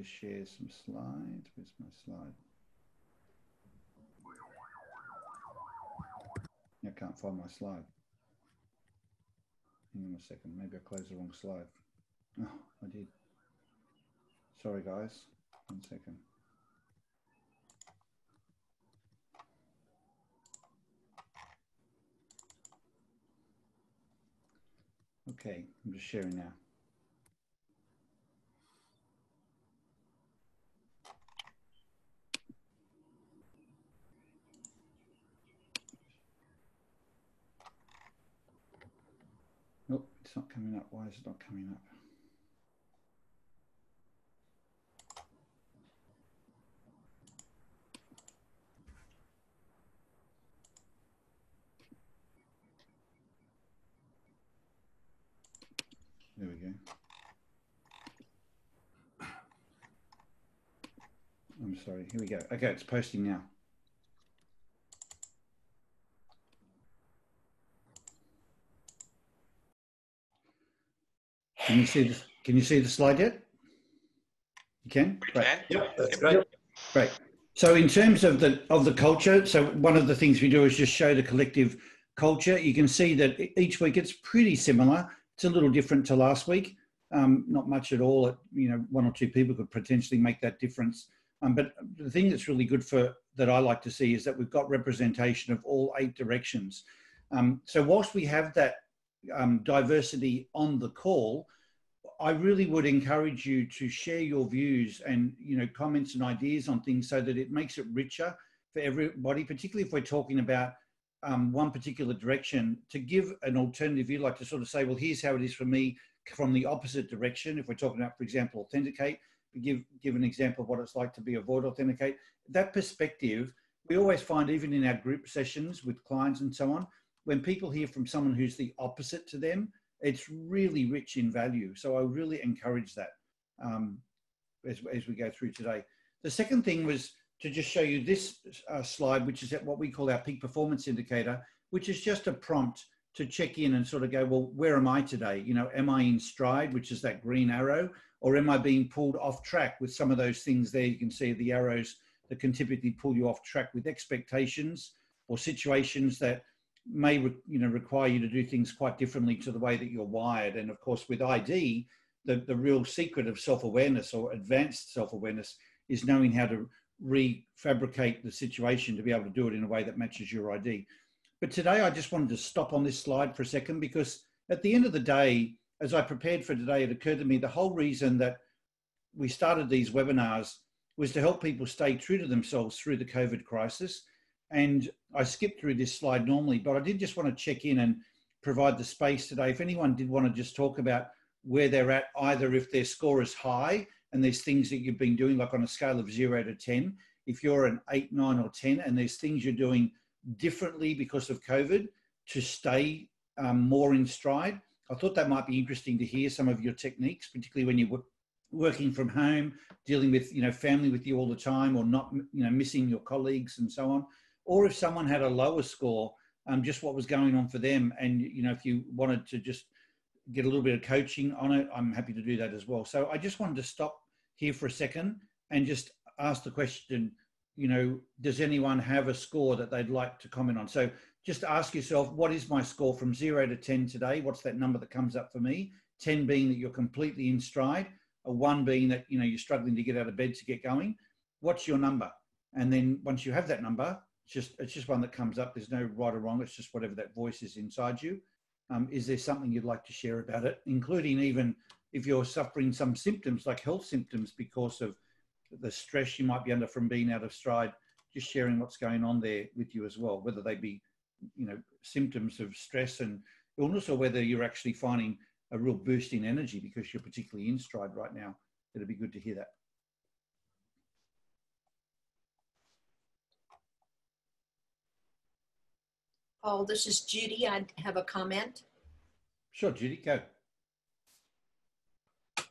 just share some slides. Where's my slide? I can't find my slide. Hang on a second. Maybe I closed the wrong slide. Oh, I did. Sorry, guys. 1 second. Okay, I'm just sharing now. Nope, it's not coming up. Why is it not coming up? There we go. I'm sorry. Here we go. Okay, it's posting now. Can you see this? Can you see the slide yet? You can? We can. Yep, that's great. Yep. Great. So in terms of the culture, so one of the things we do is just show the collective culture. You can see that each week it's pretty similar. It's a little different to last week. Not much at all. You know, 1 or 2 people could potentially make that difference. But the thing that's really good that I like to see is that we've got representation of all 8 directions. So whilst we have that diversity on the call, I really would encourage you to share your views and, you know, comments and ideas on things so that it makes it richer for everybody, particularly if we're talking about one particular direction, to give an alternative view, like to sort of say, well, here's how it is for me from the opposite direction. If we're talking about, for example, authenticate, we give an example of what it's like to be avoid authenticate. That perspective, we always find even in our group sessions with clients and so on, when people hear from someone who's the opposite to them, it's really rich in value. So I really encourage that as we go through today. The second thing was to just show you this slide, which is at what we call our peak performance indicator, which is just a prompt to check in and sort of go, well, where am I today? You know, am I in stride, which is that green arrow, or am I being pulled off track with some of those things there? You can see the arrows that can typically pull you off track with expectations or situations that may require you to do things quite differently to the way that you're wired. And of course, with ID, the real secret of self-awareness or advanced self-awareness is knowing how to refabricate the situation to be able to do it in a way that matches your ID. But today, I just wanted to stop on this slide for a second, because at the end of the day, as I prepared for today, it occurred to me the whole reason that we started these webinars was to help people stay true to themselves through the COVID crisis. And I skipped through this slide normally, but I did just want to check in and provide the space today. If anyone did want to just talk about where they're at, either if their score is high and there's things that you've been doing, like on a scale of 0 to 10, if you're an 8, 9 or 10, and there's things you're doing differently because of COVID to stay more in stride, I thought that might be interesting to hear some of your techniques, particularly when you're working from home, dealing with, you know, family with you all the time, or not, you know, missing your colleagues and so on. Or if someone had a lower score, just what was going on for them. And, you know, if you wanted to just get a little bit of coaching on it, I'm happy to do that as well. So I just wanted to stop here for a second and just ask the question, you know, does anyone have a score that they'd like to comment on? So just ask yourself, what is my score from 0 to 10 today? What's that number that comes up for me? 10 being that you're completely in stride, a 1 being that, you know, you're struggling to get out of bed to get going. What's your number? And then once you have that number, it's just one that comes up. There's no right or wrong. It's just whatever that voice is inside you. Is there something you'd like to share about it, including even if you're suffering some symptoms like health symptoms because of the stress you might be under from being out of stride, just sharing what's going on there with you as well, whether they be, you know, symptoms of stress and illness, or whether you're actually finding a real boost in energy because you're particularly in stride right now. It'd be good to hear that. Oh, this is Judy. I have a comment. Sure, Judy, go.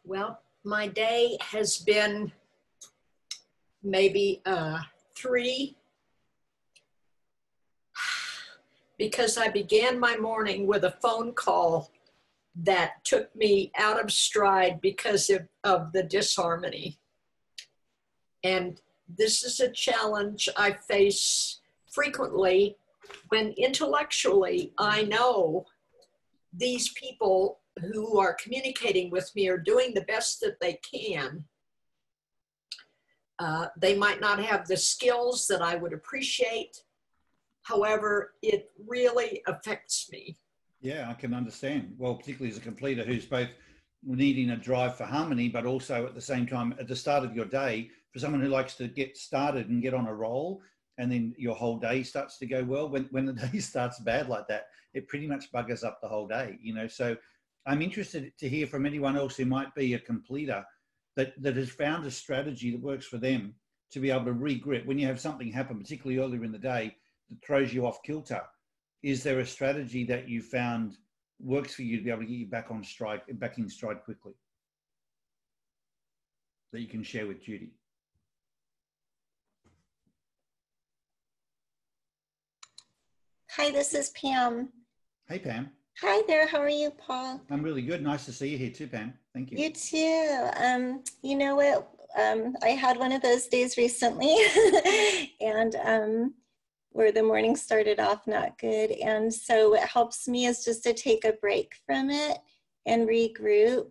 Well, my day has been maybe 3, because I began my morning with a phone call that took me out of stride because of the disharmony. And this is a challenge I face frequently when intellectually I know these people who are communicating with me are doing the best that they can. They might not have the skills that I would appreciate. However, it really affects me. Yeah, I can understand. Well, particularly as a completer who's both needing a drive for harmony, but also at the same time, at the start of your day, for someone who likes to get started and get on a roll, and then your whole day starts to go well. When the day starts bad like that, it pretty much buggers up the whole day, you know. So I'm interested to hear from anyone else who might be a completer that has found a strategy that works for them to be able to regrit when you have something happen, particularly earlier in the day, that throws you off kilter. Is there a strategy that you found works for you to be able to get you back on stride, back in stride quickly, that you can share with Judy? Hi, this is Pam. Hey, Pam. Hi there. How are you, Paul? I'm really good. Nice to see you here too, Pam. Thank you. You too. You know what? I had one of those days recently and where the morning started off not good. And so what helps me is just to take a break from it and regroup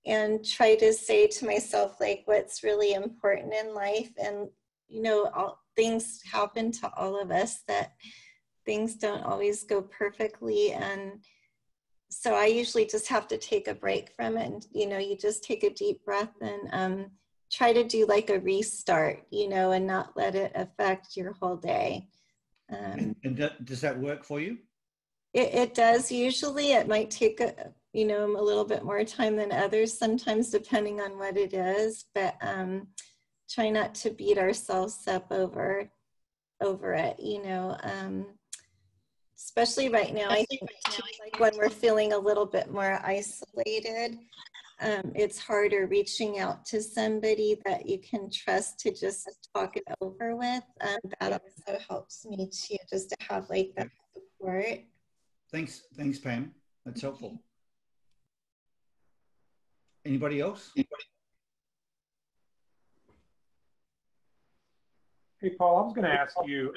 and try to say to myself, like, what's really important in life. And, you know, things happen to all of us, that things don't always go perfectly. And so I usually just have to take a break from it. And, you know, you just take a deep breath and try to do like a restart, you know, and not let it affect your whole day. And does that work for you? It does. Usually it might take a little bit more time than others, sometimes depending on what it is, but try not to beat ourselves up over it, you know. Especially right now, I think like when we're feeling a little bit more isolated, it's harder reaching out to somebody that you can trust to just talk it over with. That also helps me too, just to have like that support. Thanks, Pam. That's helpful. Anybody else? Hey, Paul, I was going to ask you,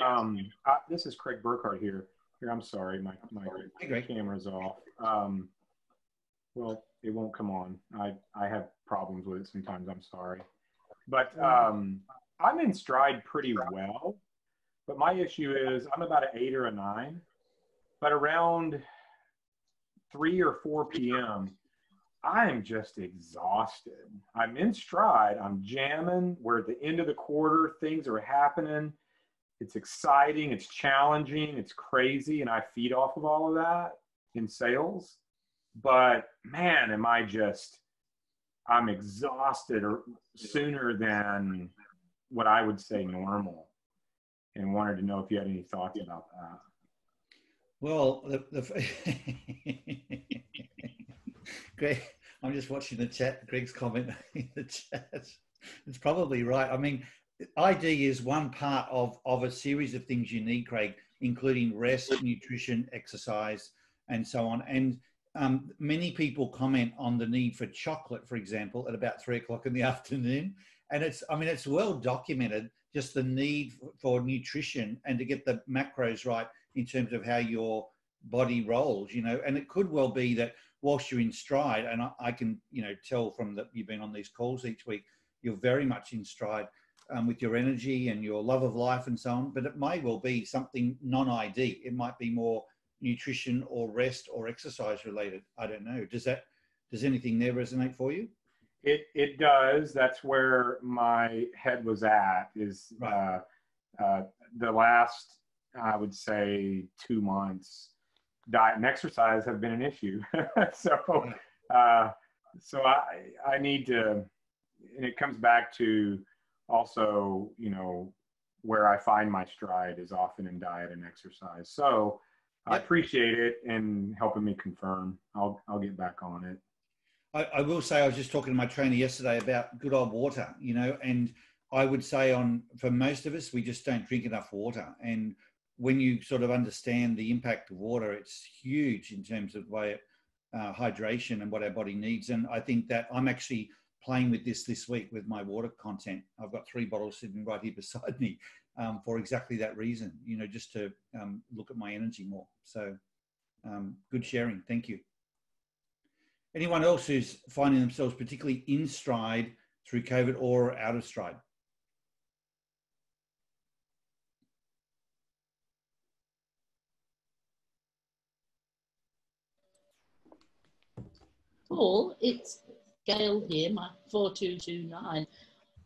this is Craig Burkhardt here. I'm sorry, my camera's off. Well, it won't come on. I have problems with it sometimes, I'm sorry. But I'm in stride pretty well, but my issue is I'm about an 8 or a 9, but around 3 or 4 p.m., I am just exhausted. I'm in stride, I'm jamming, we're at the end of the quarter, things are happening. It's exciting, it's challenging, it's crazy, and I feed off of all of that in sales. But man, I'm exhausted sooner than what I would say normal, and wanted to know if you had any thoughts about that. Well, Greg, I'm just watching the chat, Greg's comment in the chat. It's probably right. I mean, ID is one part of a series of things you need, Craig, including rest, nutrition, exercise, and so on. And many people comment on the need for chocolate, for example, at about 3 o'clock in the afternoon. And it's well documented, just the need for nutrition and to get the macros right in terms of how your body rolls, you know. And it could well be that whilst you're in stride, and I can, you know, tell from that you've been on these calls each week, you're very much in stride with your energy and your love of life and so on. But it may well be something non-ID. It might be more nutrition or rest or exercise related. I don't know. Does anything there resonate for you? It does. That's where my head was at, is right. The last, I would say, 2 months, diet and exercise have been an issue. So I need to, and it comes back to also, you know, where I find my stride is often in diet and exercise. So I appreciate it and helping me confirm. I'll get back on it. I will say, I was just talking to my trainer yesterday about good old water, you know, and I would say for most of us, we just don't drink enough water. And when you sort of understand the impact of water, it's huge in terms of way hydration and what our body needs. And I think that I'm actually playing with this week with my water content. I've got 3 bottles sitting right here beside me for exactly that reason, you know, just to look at my energy more. So good sharing. Thank you. Anyone else who's finding themselves particularly in stride through COVID or out of stride? Paul, it's Gail here, my 4229.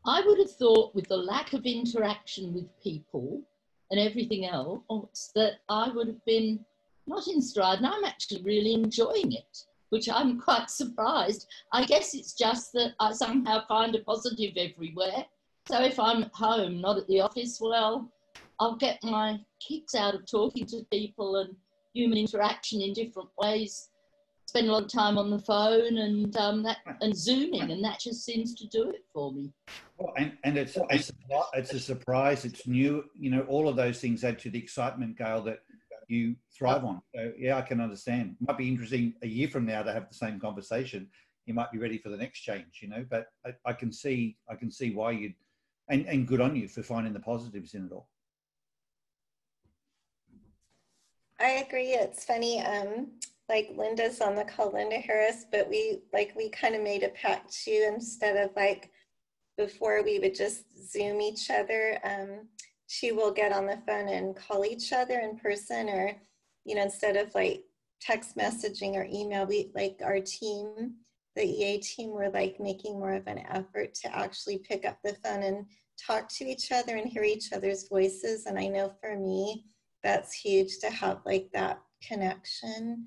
I would have thought with the lack of interaction with people and everything else that I would have been not in stride, and I'm actually really enjoying it, which I'm quite surprised. I guess it's just that I somehow kind of positive everywhere. So if I'm at home, not at the office, well, I'll get my kicks out of talking to people and human interaction in different ways. Spend a lot of time on the phone and Zooming, and that just seems to do it for me. Well, and it's a surprise. It's new. You know, all of those things add to the excitement, Gail, that you thrive on. So yeah, I can understand. It might be interesting a year from now to have the same conversation. You might be ready for the next change, you know. But I can see why you'd, and good on you for finding the positives in it all. I agree. It's funny. Like Linda's on the call, Linda Harris, but we kind of made a pact too. Instead of like before we would just Zoom each other, she will get on the phone and call each other in person, or, you know, instead of like text messaging or email, we, like our team, the EA team, were like making more of an effort to actually pick up the phone and talk to each other and hear each other's voices. And I know for me, that's huge to have like that connection.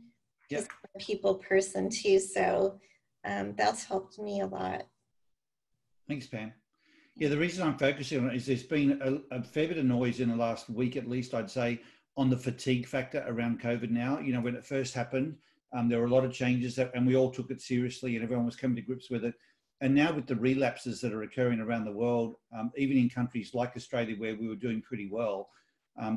Yep. Just a people person too. So that's helped me a lot. Thanks, Pam. Yeah, the reason I'm focusing on it is there's been a fair bit of noise in the last week, at least, I'd say, on the fatigue factor around COVID now. You know, when it first happened, there were a lot of changes and we all took it seriously and everyone was coming to grips with it. And now with the relapses that are occurring around the world, even in countries like Australia where we were doing pretty well,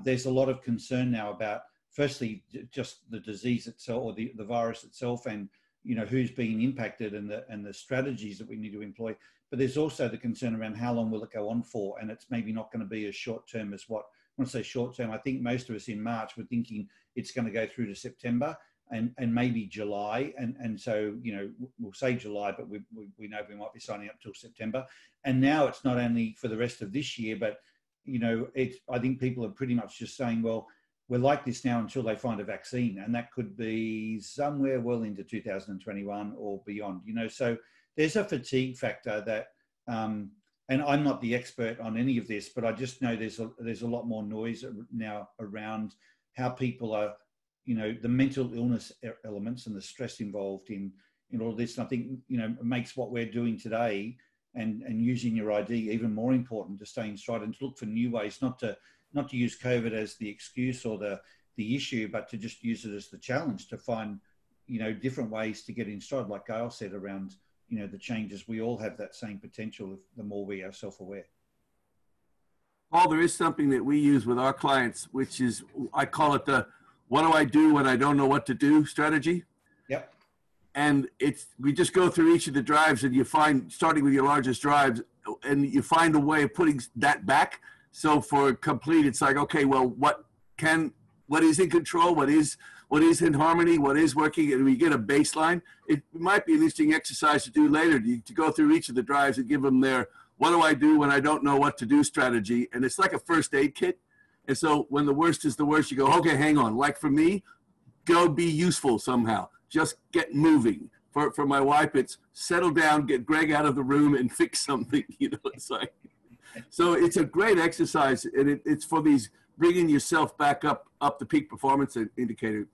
there's a lot of concern now about, firstly, just the disease itself or the virus itself, and, you know, who's being impacted and the strategies that we need to employ. But there's also the concern around how long will it go on for, and it's maybe not going to be as short term as what, when I say short term, I think most of us in March were thinking it's going to go through to September and maybe July. And so, you know, we'll say July, but we know we might be signing up till September. And now it's not only for the rest of this year, but, you know, I think people are pretty much just saying, well, we're like this now until they find a vaccine, and that could be somewhere well into 2021 or beyond, you know. So there's a fatigue factor that, and I'm not the expert on any of this, but I just know there's a lot more noise now around how people are, you know, the mental illness elements and the stress involved in all of this. And I think, you know, it makes what we're doing today and using your ID even more important to stay in stride and to look for new ways, not to use COVID as the excuse or the issue, but to just use it as the challenge to find, you know, different ways to get in stride, like Gail said, around, you know, the changes. We all have that same potential the more we are self-aware. Paul, there is something that we use with our clients, which is, I call it the what do I do when I don't know what to do strategy. Yep. And we just go through each of the drives, and you find, starting with your largest drives, and you find a way of putting that back. So for complete, it's like, okay, well, what is in control? What is in harmony? What is working? And we get a baseline. It might be an interesting exercise to do later, to go through each of the drives and give them their, what do I do when I don't know what to do strategy? And it's like a first aid kit. And so when the worst is the worst, you go, okay, hang on. Like for me, go be useful somehow. Just get moving. For my wife, it's settle down, get Greg out of the room and fix something. You know, it's like, so it's a great exercise, and it's for these bringing yourself back up the peak performance indicator.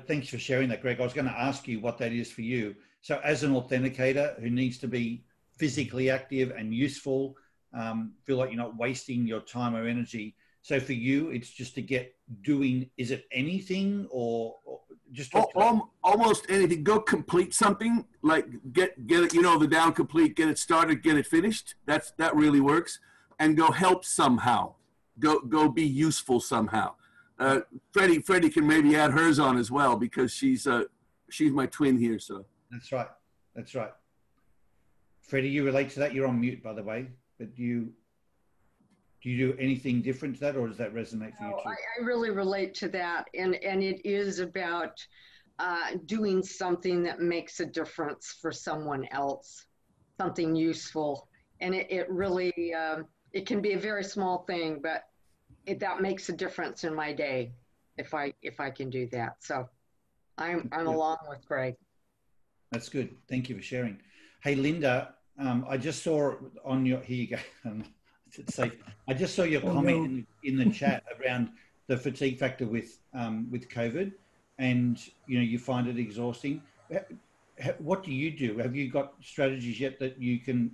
Thanks for sharing that, Greg. I was going to ask you what that is for you. So as an authenticator who needs to be physically active and useful, feel like you're not wasting your time or energy. So for you, it's just to get doing, is it anything or just almost anything? Go complete something, like get it, you know, the down complete, get it started, get it finished. That really works. And go help somehow. Go be useful somehow. Freddie can maybe add hers on as well, because she's my twin here. So that's right. Freddie, you relate to that? You're on mute, by the way, but do you do anything different to that, or does that resonate for you too? I really relate to that, and it is about doing something that makes a difference for someone else, something useful, and it really it can be a very small thing, but that makes a difference in my day if I can do that. So I'm along with Greg. That's good. Thank you for sharing. Hey, Linda, I just saw on your, here you go. It's safe. I just saw your comment in the chat around the fatigue factor with COVID, and you find it exhausting. What do you do? Have you got strategies yet that you can,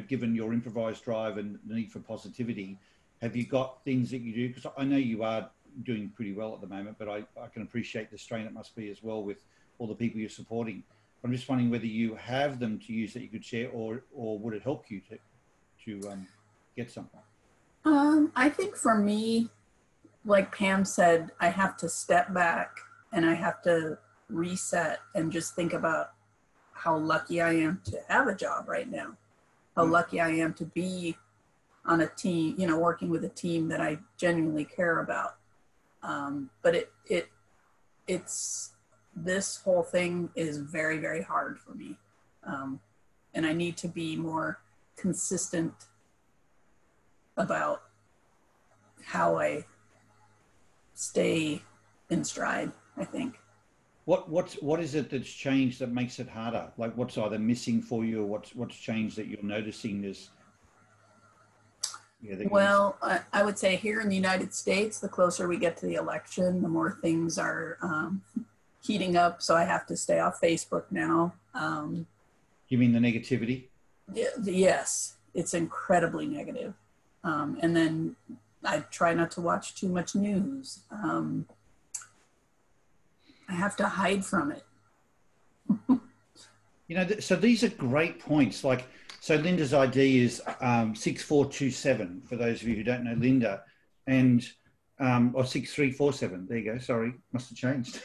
given your improvised drive and the need for positivity, have you got things that you do? Because I know you are doing pretty well at the moment, but I can appreciate the strain it must be as well with all the people you're supporting. I'm just wondering whether you have them to use that you could share, or would it help you to get something? I think for me, like Pam said, I have to step back and I have to reset and just think about how lucky I am to have a job right now, how lucky I am to be on a team, working with a team that I genuinely care about. But it's this whole thing is very, very hard for me. And I need to be more consistent about how I stay in stride, I think. What is it that's changed that makes it harder? Like what's either missing for you, or what's changed that you're noticing is? Well, I would say here in the United States, the closer we get to the election, the more things are heating up. So I have to stay off Facebook now. You mean the negativity? Yes, it's incredibly negative. And then I try not to watch too much news. I have to hide from it. So these are great points. So Linda's ID is 6427, for those of you who don't know Linda, and or 6347. There you go. Sorry, must have changed.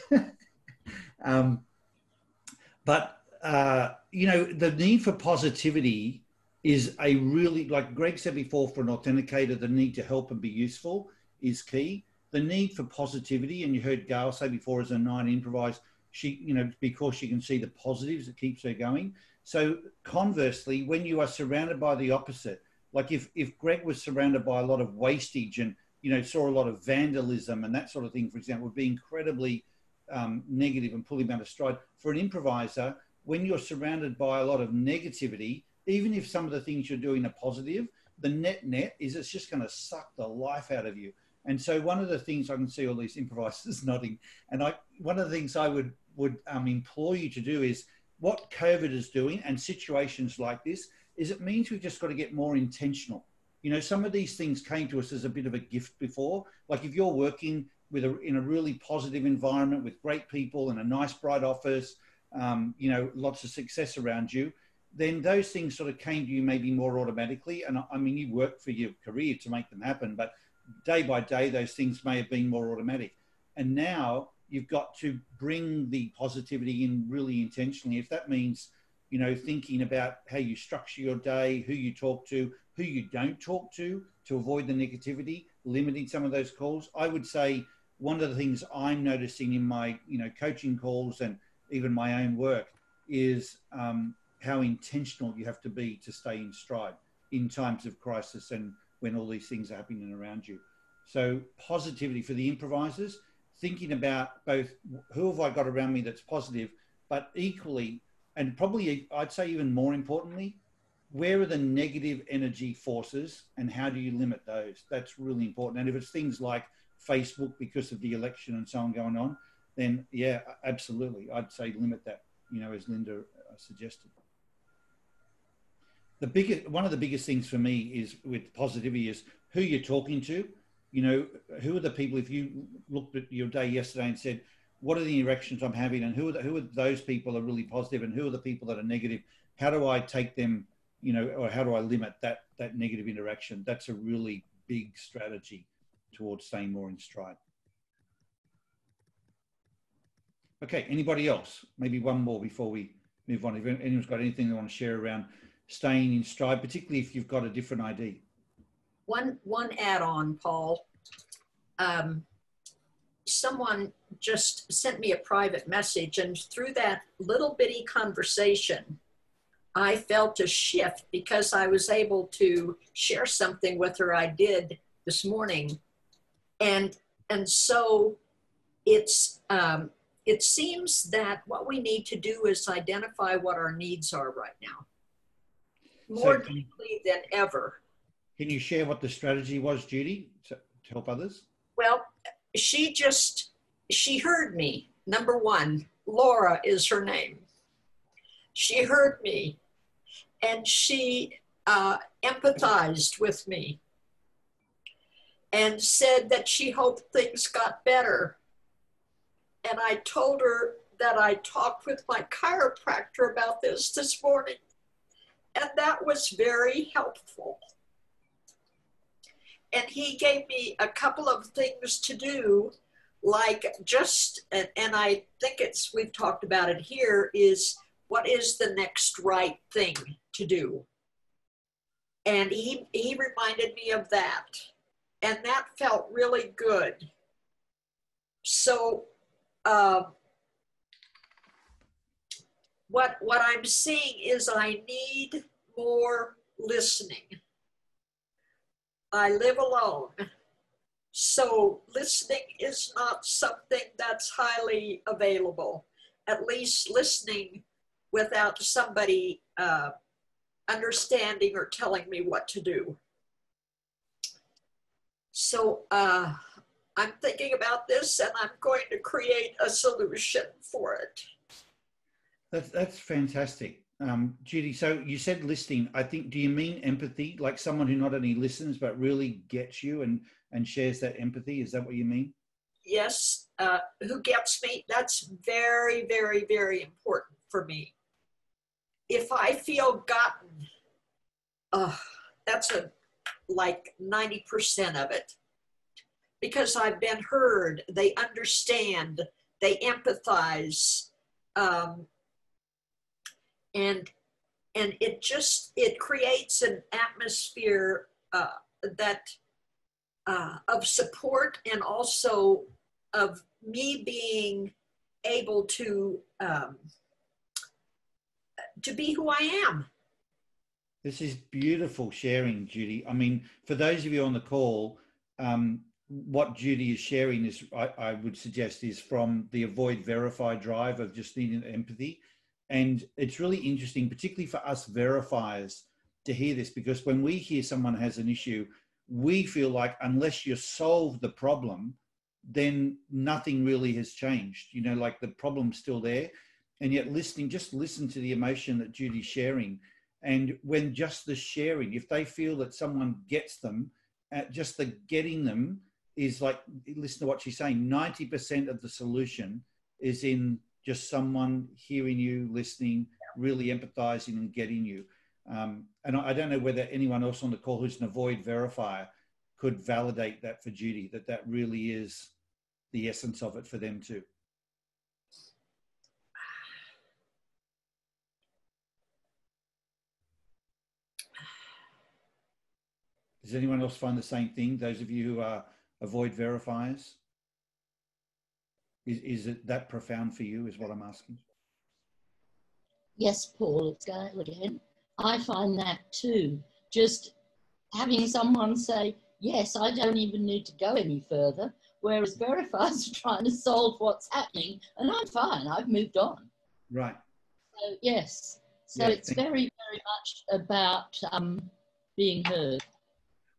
But the need for positivity is a really, like Greg said before, for an authenticator, the need to help and be useful is key. The need for positivity, and you heard Gail say before, as a 9 improvise, she, because she can see the positives, it keeps her going. So conversely, when you are surrounded by the opposite, like if Greg was surrounded by a lot of wastage and, saw a lot of vandalism and that sort of thing, for example, would be incredibly negative and pull him out of stride. For an improviser, when you're surrounded by a lot of negativity, even if some of the things you're doing are positive, the net is it's just going to suck the life out of you. And so one of the things, I can see all these improvisers nodding, and one of the things I would implore you to do is what COVID is doing, and situations like this, is it means we've just got to get more intentional. Some of these things came to us as a bit of a gift before. Like if you're working in a really positive environment with great people and a nice bright office, lots of success around you, then those things sort of came to you maybe more automatically. And I mean, you worked for your career to make them happen, but day by day, those things may have been more automatic. And now you've got to bring the positivity in really intentionally. If that means, thinking about how you structure your day, who you talk to, who you don't talk to avoid the negativity, limiting some of those calls. I would say one of the things I'm noticing in my, coaching calls and even my own work is how intentional you have to be to stay in stride in times of crisis and when all these things are happening around you. So positivity for the improvisers, thinking about both who have I got around me that's positive, but equally, and probably I'd say even more importantly, where are the negative energy forces and how do you limit those? That's really important. And if it's things like Facebook because of the election and so on going on, then yeah, absolutely. I'd say limit that, as Linda suggested. One of the biggest things for me is with positivity is who you're talking to. Who are the people, if you looked at your day yesterday and said, what are the interactions I'm having, and who are those people that are really positive, and who are the people that are negative? How do I take them, or how do I limit that negative interaction? That's a really big strategy towards staying more in stride. Okay, anybody else? Maybe one more before we move on. If anyone's got anything they want to share around staying in stride, particularly if you've got a different ID. One add-on, Paul. Someone just sent me a private message, and through that little bitty conversation, I felt a shift because I was able to share something with her I did this morning. And so it's, it seems that what we need to do is identify what our needs are right now, more deeply than ever. Can you share what the strategy was, Judy, to help others? Well, she heard me. Number one, Laura is her name. She heard me, and she empathized with me and said that she hoped things got better. And I told her that I talked with my chiropractor about this morning, and that was very helpful. And he gave me a couple of things to do, like just, and I think we've talked about it here, is what is the next right thing to do? And he reminded me of that. And that felt really good. So what I'm seeing is I need more listening. I live alone, so listening is not something that's highly available, at least listening without somebody understanding or telling me what to do. So I'm thinking about this, and I'm going to create a solution for it. That's fantastic. Judy, so you said listening. I think, do you mean empathy? Like someone who not only listens, but really gets you and shares that empathy? Is that what you mean? Yes, who gets me? That's very, very, very important for me. If I feel gotten, that's like 90% of it. Because I've been heard, they understand, they empathize, and it creates an atmosphere of support, and also of me being able to be who I am. This is beautiful sharing, Judy. I mean, for those of you on the call, what Judy is sharing is, I would suggest, is from the avoid, verify drive of just needing empathy. And it's really interesting, particularly for us verifiers, to hear this, because when we hear someone has an issue, we feel like unless you solve the problem, then nothing really has changed. You know, like the problem's still there. And yet listening, just listen to the emotion that Judy's sharing. And when just the sharing, if they feel that someone gets them, just the getting them is like, listen to what she's saying, 90% of the solution is in just someone hearing you, listening, really empathizing and getting you. And I don't know whether anyone else on the call who's an avoid verifier could validate that for Judy, that really is the essence of it for them too. Does anyone else find the same thing? Those of you who are avoid verifiers? Is it that profound for you, is what I'm asking? Yes, Paul, it's Gail again. I find that too. Just having someone say, yes, I don't even need to go any further, whereas verifiers are trying to solve what's happening, and I'm fine, I've moved on. Right. So, yes. So yeah, it's very, very much about being heard.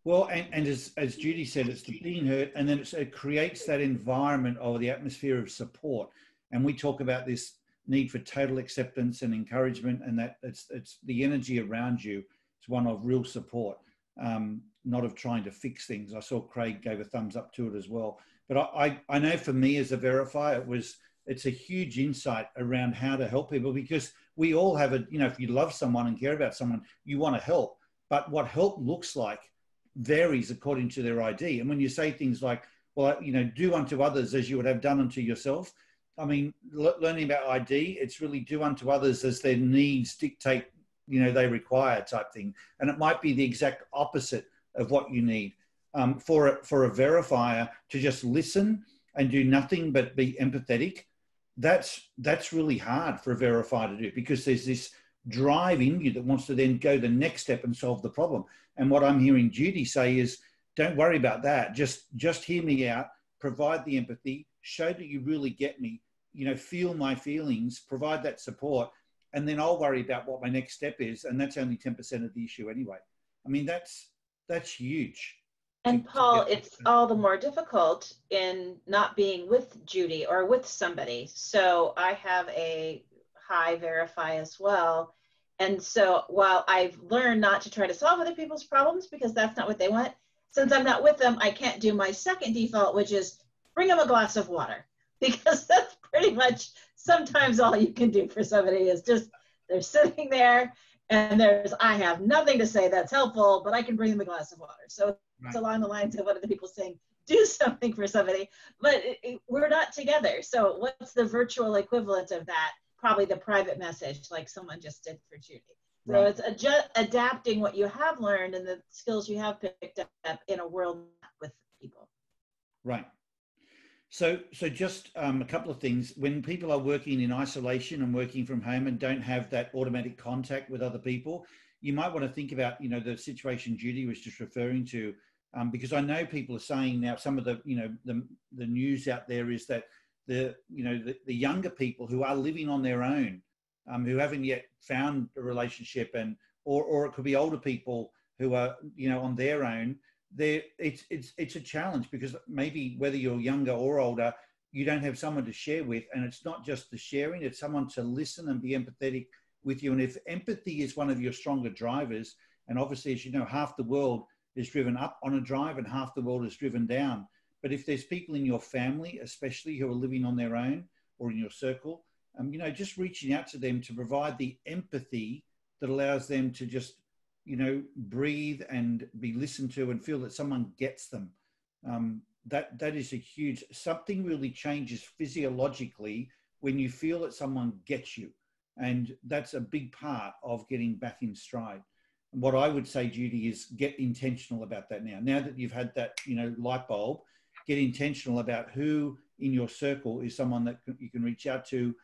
Well, and as Judy said, it's the being heard, and then it creates that environment or the atmosphere of support. And we talk about this need for total acceptance and encouragement, and that it's the energy around you. It's one of real support, not of trying to fix things. I saw Craig gave a thumbs up to it as well. But I know for me as a verifier, it's a huge insight around how to help people, because we all have if you love someone and care about someone, you want to help. But what help looks like varies according to their ID. And when you say things like, well, do unto others as you would have done unto yourself. I mean, learning about ID, it's really do unto others as their needs dictate they require type thing. And it might be the exact opposite of what you need. For a verifier to just listen and do nothing but be empathetic, that's really hard for a verifier to do, because there's this drive in you that wants to then go the next step and solve the problem. And what I'm hearing Judy say is, don't worry about that. Just hear me out, provide the empathy, show that you really get me, feel my feelings, provide that support, and then I'll worry about what my next step is. And that's only 10% of the issue anyway. I mean, that's huge. And Paul, it's all the more difficult in not being with Judy or with somebody. So I have a high verify as well. And so while I've learned not to try to solve other people's problems because that's not what they want, since I'm not with them, I can't do my second default, which is bring them a glass of water, because that's pretty much sometimes all you can do for somebody is just, they're sitting there and I have nothing to say that's helpful, but I can bring them a glass of water. So it's along the lines of what other people saying, do something for somebody, but we're not together. So what's the virtual equivalent of that? Probably the private message, like someone just did for Judy. So it's adapting what you have learned and the skills you have picked up in a world with people. Right. So just a couple of things. When people are working in isolation and working from home and don't have that automatic contact with other people, you might want to think about, the situation Judy was just referring to, because I know people are saying now, some of the, the news out there is that the younger people who are living on their own, who haven't yet found a relationship, or it could be older people who are, on their own, it's a challenge, because maybe whether you're younger or older, you don't have someone to share with. And it's not just the sharing, it's someone to listen and be empathetic with you. And if empathy is one of your stronger drivers, and obviously, as you know, half the world is driven up on a drive and half the world is driven down. But if there's people in your family, especially, who are living on their own, or in your circle, just reaching out to them to provide the empathy that allows them to just, breathe and be listened to and feel that someone gets them. That is a huge, something really changes physiologically when you feel that someone gets you. And that's a big part of getting back in stride. And what I would say, Judy, is get intentional about that now. Now that you've had that, light bulb, get intentional about who in your circle is someone that you can reach out to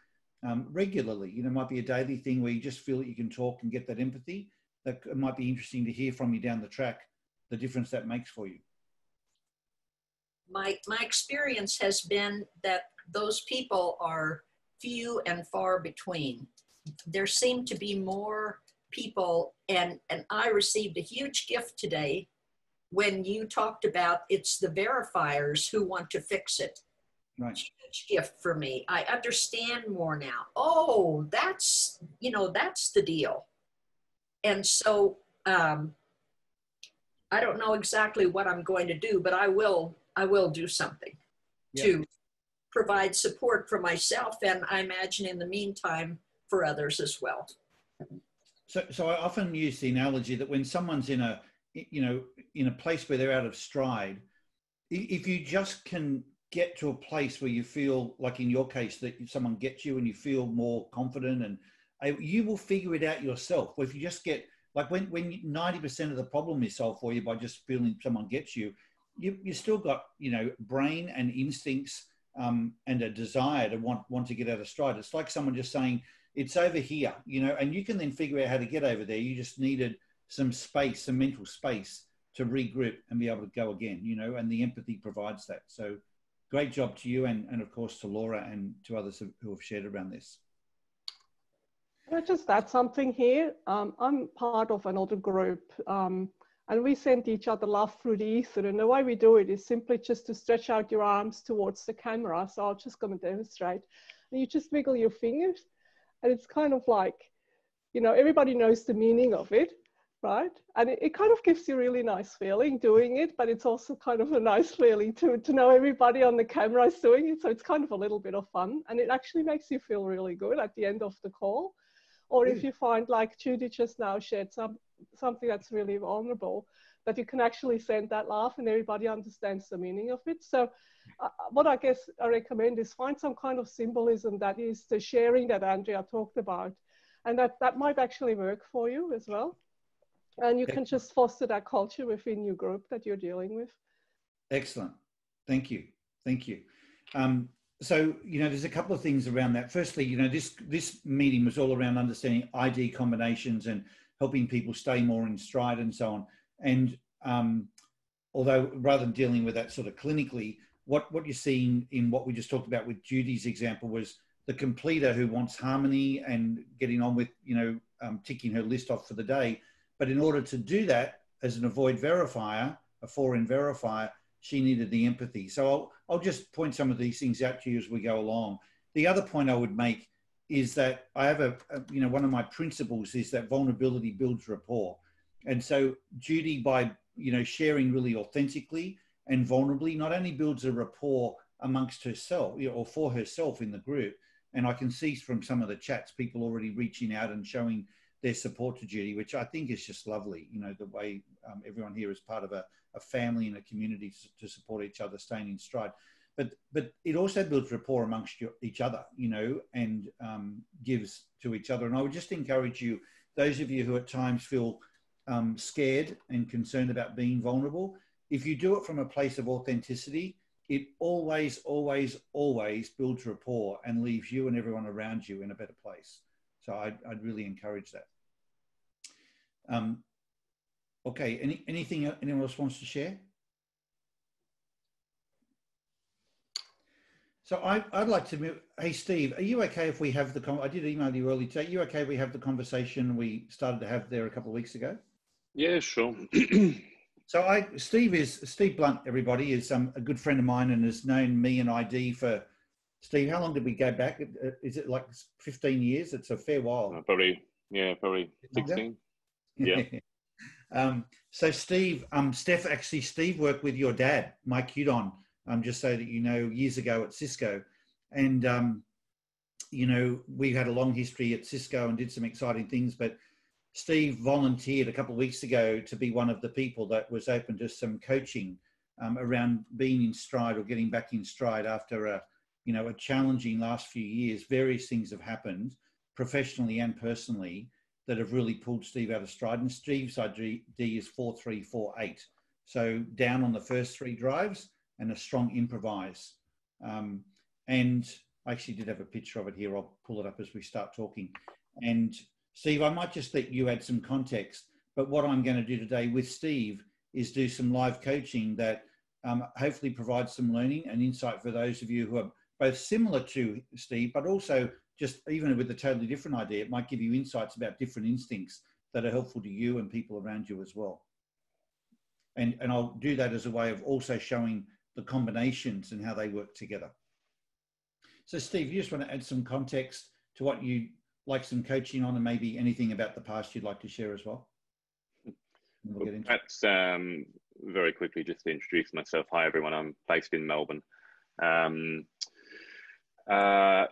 regularly. It might be a daily thing where you just feel that you can talk and get that empathy. That it might be interesting to hear from you down the track, the difference that makes for you. My experience has been that those people are few and far between. There seem to be more people, and I received a huge gift today when you talked about it's the verifiers who want to fix it. Right. Huge gift for me. I understand more now. Oh, that's the deal. And so I don't know exactly what I'm going to do, but I will do something to provide support for myself, and I imagine in the meantime for others as well. So I often use the analogy that when someone's in a place where they're out of stride, if you just can get to a place where you feel like, in your case, that someone gets you and you feel more confident, and you will figure it out yourself. Or if you just get, like, when 90% of the problem is solved for you by just feeling someone gets you, you still got, brain and instincts and a desire to want to get out of stride. It's like someone just saying, it's over here, and you can then figure out how to get over there. You just needed some space, some mental space to regroup and be able to go again, and the empathy provides that. So great job to you, and of course to Laura and to others who have shared around this. Can I just add something here? I'm part of another group, and we send each other love through the ether. And the way we do it is simply just to stretch out your arms towards the camera. So I'm just going to demonstrate. And you just wiggle your fingers. And it's kind of like, everybody knows the meaning of it, right? And it kind of gives you a really nice feeling doing it, but it's also kind of a nice feeling to know everybody on the camera is doing it. So it's kind of a little bit of fun. And it actually makes you feel really good at the end of the call. Or if you find, like Judy just now shared something that's really vulnerable, that you can actually send that laugh and everybody understands the meaning of it. So what I guess I recommend is find some kind of symbolism that is the sharing that Andrea talked about, And that might actually work for you as well. And you can just foster that culture within your group that you're dealing with. Excellent. Thank you. Thank you. So, you know, there's a couple of things around that. Firstly, you know, this meeting was all around understanding ID combinations and helping people stay more in stride and so on. And although rather than dealing with that sort of clinically, what you're seeing in what we just talked about with Judy's example was the completer who wants harmony and getting on with, you know, ticking her list off for the day. But in order to do that as an avoid verifier, a for-in verifier, she needed the empathy. So I'll just point some of these things out to you as we go along. The other point I would make is that I have you know, one of my principles is that vulnerability builds rapport. And so Judy, by, you know, sharing really authentically and vulnerably, not only builds a rapport amongst herself, you know, or for herself in the group, and I can see from some of the chats, people already reaching out and showing their support to Judy, which I think is just lovely. You know, the way everyone here is part of a family and a community to support each other, staying in stride. But it also builds rapport amongst each other, you know, and gives to each other. And I would just encourage you, those of you who at times feel scared and concerned about being vulnerable, if you do it from a place of authenticity, it always, always, always builds rapport and leaves you and everyone around you in a better place. So I'd really encourage that. Okay, anything anyone else wants to share? So I'd like to move. Hey, Steve, are you okay if we have the I did email you earlier today. Are you okay if we have the conversation we started to have there a couple of weeks ago? Yeah, sure. So Steve Blunt, everybody, is a good friend of mine and has known me and ID for, Steve, how long did we go back? Is it like 15 years? It's a fair while. Probably 16. Yeah. So Steve, Steve worked with your dad, Mike Hudon, just so that you know, years ago at Cisco. And, you know, we had a long history at Cisco and did some exciting things, but Steve volunteered a couple of weeks ago to be one of the people that was open to some coaching around being in stride or getting back in stride after a challenging last few years. Various things have happened professionally and personally that have really pulled Steve out of stride. And Steve's ID is 4348. So down on the first 3 drives and a strong improvise. And I actually did have a picture of it here. I'll pull it up as we start talking. And Steve, I might just let you add some context, but what I'm going to do today with Steve is do some live coaching that hopefully provides some learning and insight for those of you who are both similar to Steve, but also just even with a totally different idea, it might give you insights about different instincts that are helpful to you and people around you as well. And I'll do that as a way of also showing the combinations and how they work together. So Steve, you just want to add some context to what you like some coaching on and maybe anything about the past you'd like to share as well? We'll get into That's very quickly just to introduce myself. Hi, everyone. I'm based in Melbourne. I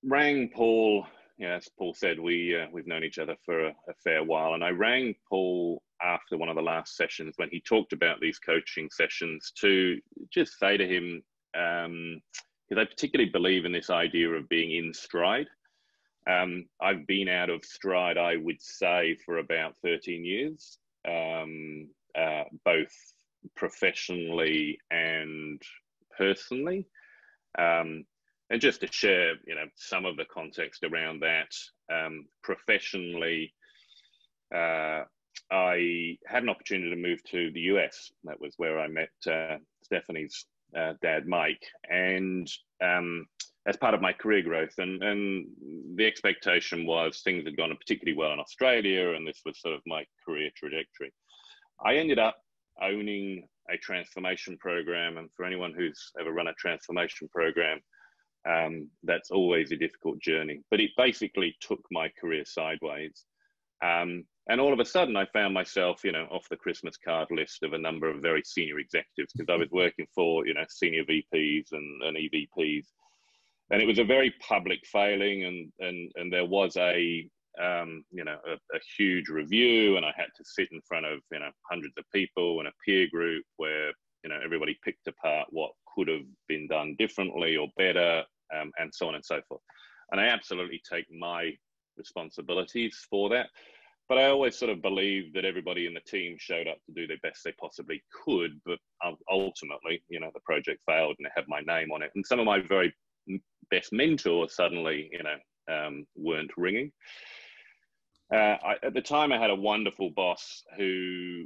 rang Paul. Yeah, as Paul said, we've known each other for a fair while, and I rang Paul after one of the last sessions when he talked about these coaching sessions to just say to him, because I particularly believe in this idea of being in stride. I've been out of stride, I would say, for about 13 years, both professionally and personally. And just to share, some of the context around that, professionally, I had an opportunity to move to the US. That was where I met Stephanie's dad, Mike, and as part of my career growth, and the expectation was things had gone particularly well in Australia, and this was sort of my career trajectory. I ended up owning a transformation program, and for anyone who's ever run a transformation program, that's always a difficult journey, but it basically took my career sideways. And all of a sudden I found myself, off the Christmas card list of a number of very senior executives, because I was working for, senior VPs and EVPs. And it was a very public failing, and there was a huge review, and I had to sit in front of, hundreds of people and a peer group where, everybody picked apart what could have been done differently or better, and so on and so forth. And I absolutely take my responsibilities for that. But I always sort of believed that everybody in the team showed up to do their best they possibly could. But ultimately, you know, the project failed and it had my name on it. And some of my very best mentors suddenly, you know, weren't ringing. At the time, I had a wonderful boss who,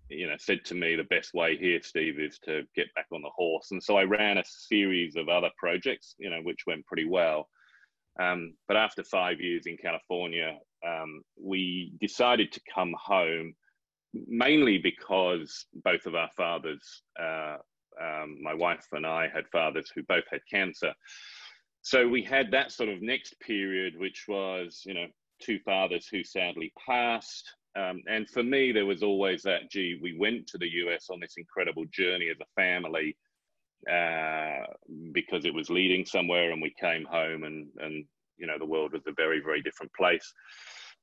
you know, said to me, the best way here, Steve, is to get back on the horse. And so I ran a series of other projects, you know, which went pretty well. But after 5 years in California, we decided to come home, mainly because both of our fathers, my wife and I, had fathers who both had cancer. So we had that sort of next period, which was, you know, two fathers who sadly passed. And for me, there was always that, gee, we went to the US on this incredible journey as a family because it was leading somewhere, and we came home and you know, the world was a very, very different place.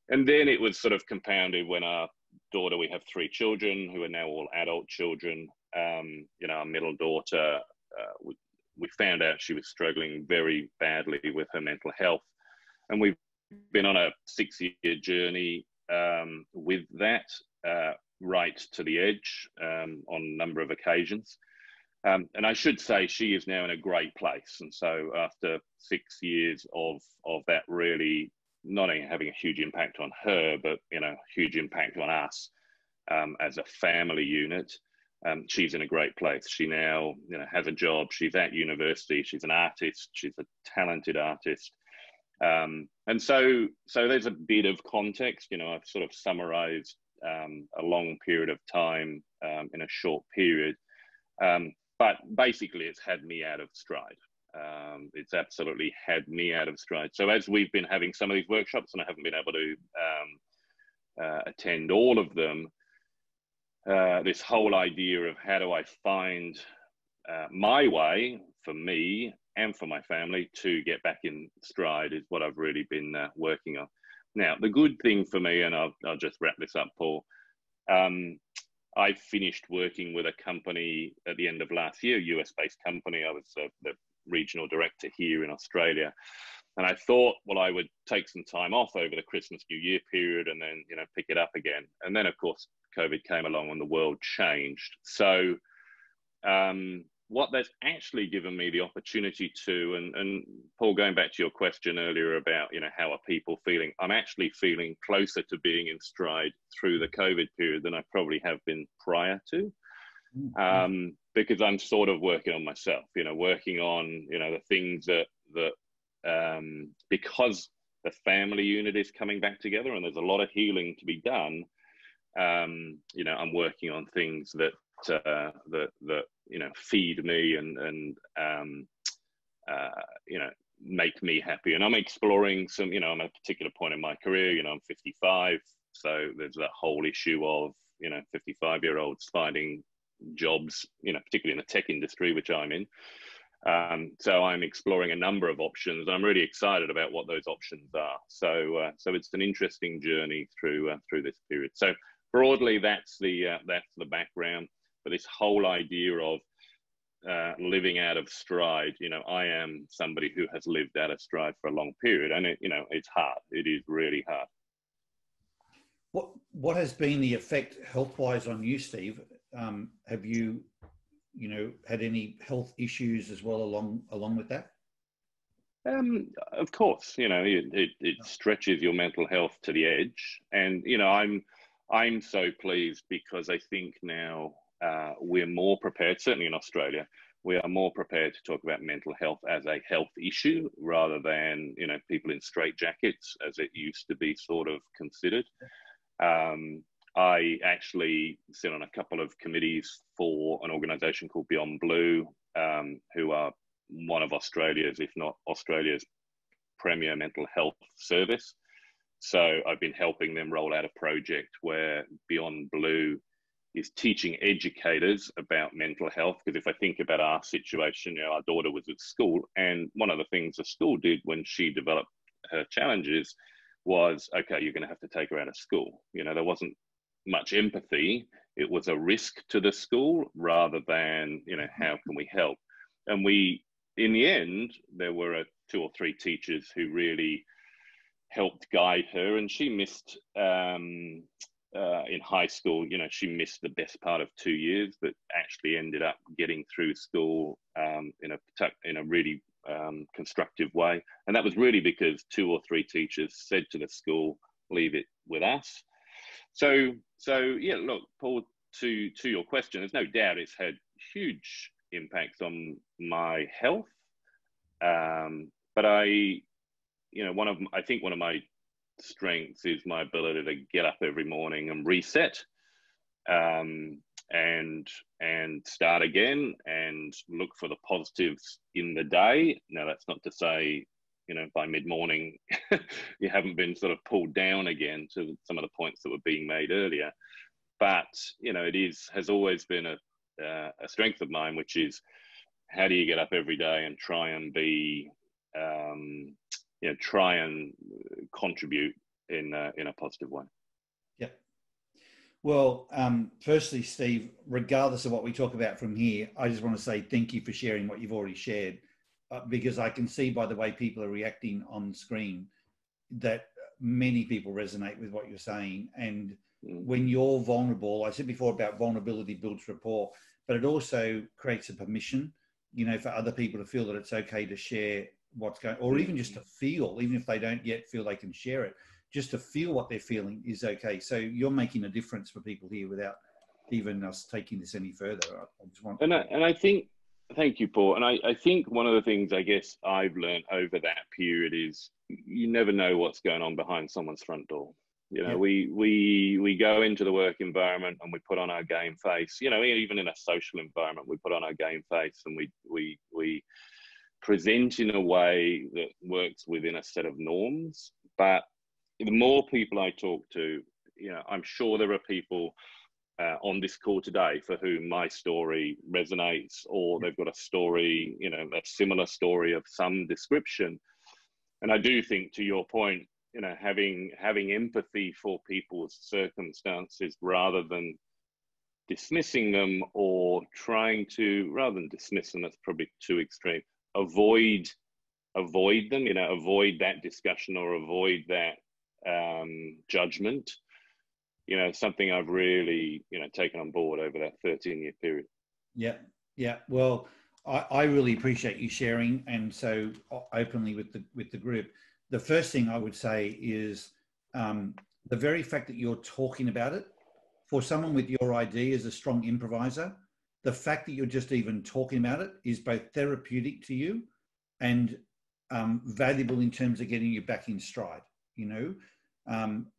And then it was sort of compounded when our daughter, we have 3 children who are now all adult children. You know, our middle daughter, we found out she was struggling very badly with her mental health. And we've been on a 6-year journey with that, right to the edge on a number of occasions. And I should say she is now in a great place. And so after 6 years of that really not only having a huge impact on her, but, you know, huge impact on us as a family unit, she's in a great place. She now, you know, has a job. She's at university. She's an artist. She's a talented artist. And so there's a bit of context. You know, I've sort of summarized a long period of time in a short period. But basically, it's had me out of stride. It's absolutely had me out of stride. So as we've been having some of these workshops, and I haven't been able to attend all of them, this whole idea of how do I find my way for me and for my family to get back in stride is what I've really been working on. Now, the good thing for me, and I'll just wrap this up, Paul, I finished working with a company at the end of last year, a US-based company. I was the regional director here in Australia. And I thought, well, I would take some time off over the Christmas New Year period and then, you know, pick it up again. And then, of course, COVID came along and the world changed. So what that's actually given me the opportunity to, and Paul, going back to your question earlier about, you know, how are people feeling? I'm actually feeling closer to being in stride through the COVID period than I probably have been prior to, because I'm sort of working on myself, you know, working on, you know, the things that because the family unit is coming back together and there's a lot of healing to be done, you know, I'm working on things that you know, feed me and you know, make me happy. And I'm exploring some, you know, I'm at a particular point in my career, you know, I'm 55. So there's that whole issue of, you know, 55-year-olds finding jobs, you know, particularly in the tech industry, which I'm in. So I'm exploring a number of options. I'm really excited about what those options are. So it's an interesting journey through this period. So broadly, that's the background. But this whole idea of living out of stride, you know, I am somebody who has lived out of stride for a long period, and it, you know, it's hard. It is really hard. What has been the effect health-wise on you, Steve? Have you, you know, had any health issues as well along with that? Of course, you know, it stretches your mental health to the edge, and you know, I'm so pleased because I think now we're more prepared, certainly in Australia, we are more prepared to talk about mental health as a health issue rather than, you know, people in straitjackets as it used to be sort of considered. I actually sit on a couple of committees for an organisation called Beyond Blue, who are one of Australia's, if not Australia's, premier mental health service. So I've been helping them roll out a project where Beyond Blue is teaching educators about mental health. Because if I think about our situation, you know, our daughter was at school, and one of the things the school did when she developed her challenges was, okay, you're going to have to take her out of school. You know, there wasn't much empathy. It was a risk to the school rather than, you know, how can we help? And we, in the end, there were a 2 or 3 teachers who really helped guide her, and she missed in high school, you know, she missed the best part of 2 years, but actually ended up getting through school in a really constructive way. And that was really because 2 or 3 teachers said to the school, leave it with us. So yeah, look, Paul, to your question, there's no doubt it's had huge impacts on my health. But I think one of my strengths is my ability to get up every morning and reset, and start again and look for the positives in the day. Now, that's not to say, you know, by mid-morning you haven't been sort of pulled down again to some of the points that were being made earlier. But, you know, has always been a strength of mine, which is how do you get up every day and try and be, try and contribute in a positive way. Yep. Well, firstly, Steve, regardless of what we talk about from here, I just want to say thank you for sharing what you've already shared, because I can see by the way people are reacting on screen that many people resonate with what you're saying. And when you're vulnerable, I said before about vulnerability builds rapport, but it also creates a permission, you know, for other people to feel that it's okay to share what's going, or even just to feel, even if they don't yet feel they can share it, just to feel what they're feeling is okay. So you're making a difference for people here without even us taking this any further. I just want I think, thank you, Paul. And I think one of the things I guess I've learned over that period is you never know what's going on behind someone's front door. You know, we go into the work environment and we put on our game face. You know, even in a social environment, we put on our game face and we present in a way that works within a set of norms. But the more people I talk to, you know, I'm sure there are people on this call today for whom my story resonates, or they've got a story, you know, a similar story of some description. And I do think, to your point, you know, having empathy for people's circumstances rather than dismissing them, or trying to, rather than dismiss them, that's probably too extreme, avoid them, you know, avoid that discussion or avoid that judgment, you know, something I've really, you know, taken on board over that 13-year period. Yeah. Well, I really appreciate you sharing, and so openly with the group. The first thing I would say is the very fact that you're talking about it, for someone with your ID as a strong improviser, the fact that you're just even talking about it is both therapeutic to you and valuable in terms of getting you back in stride. You know,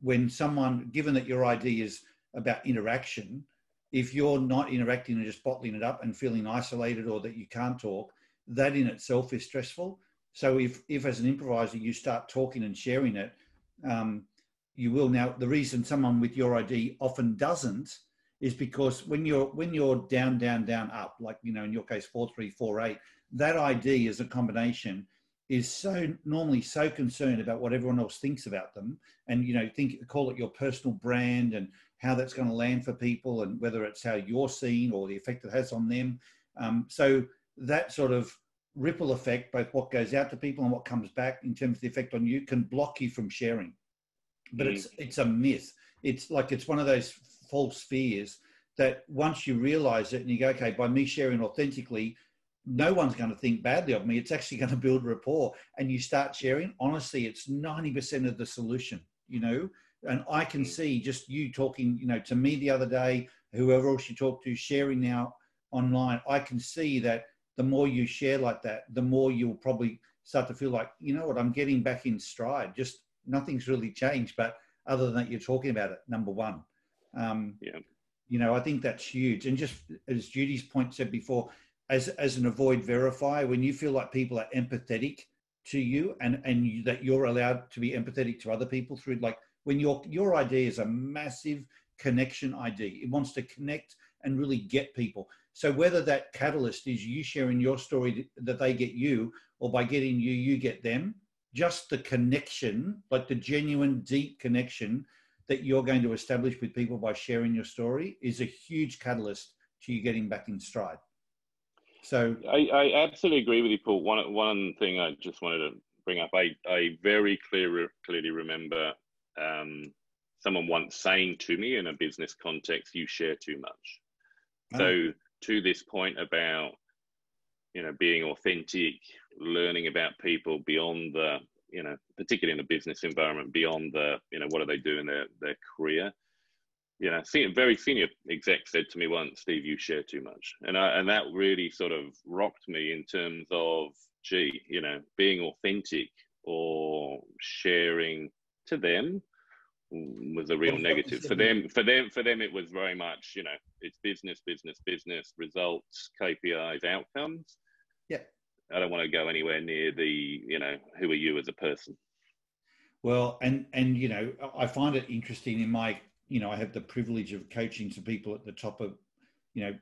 when someone, given that your ID is about interaction, if you're not interacting and just bottling it up and feeling isolated or that you can't talk, that in itself is stressful. So if as an improviser you start talking and sharing it, you will. Now, the reason someone with your ID often doesn't is because when you're down, up, like, you know, in your case, 4, 3, 4, 8, that ID as a combination is so normally so concerned about what everyone else thinks about them, and, you know, call it your personal brand and how that's going to land for people, and whether it's how you're seen or the effect it has on them. So that sort of ripple effect, both what goes out to people and what comes back in terms of the effect on you, can block you from sharing. But it's a myth. It's like, it's one of those false fears that once you realize it and you go, okay, by me sharing authentically, no one's going to think badly of me. It's actually going to build rapport, and you start sharing. Honestly, it's 90% of the solution, you know. And I can see just you talking, you know, to me the other day, whoever else you talk to, sharing now online, I can see that the more you share like that, the more you'll probably start to feel like, you know what, I'm getting back in stride. Just nothing's really changed, but other than that, you're talking about it, number one. You know, I think that's huge. And just as Judy's point said before, as an avoid verifier, when you feel like people are empathetic to you, and that you're allowed to be empathetic to other people through, like, when your idea is a massive connection ID, it wants to connect and really get people. So whether that catalyst is you sharing your story that they get you, or by getting you, you get them, just the connection, like the genuine deep connection that you're going to establish with people by sharing your story, is a huge catalyst to you getting back in stride. So I absolutely agree with you, Paul. One thing I just wanted to bring up, I very clearly remember someone once saying to me in a business context, "You share too much." So to this point about, you know, being authentic, learning about people beyond the, you know, particularly in a business environment, beyond the, you know, what do they do in their career. You know, very senior exec said to me once, "Steve, you share too much." And that really sort of rocked me in terms of, gee, you know, being authentic or sharing to them was a real negative. For them, it was very much, you know, it's business, results, KPIs, outcomes. Yeah. I don't want to go anywhere near the, you know, who are you as a person? Well, and you know, I find it interesting in my, you know, I have the privilege of coaching some people at the top of, you know,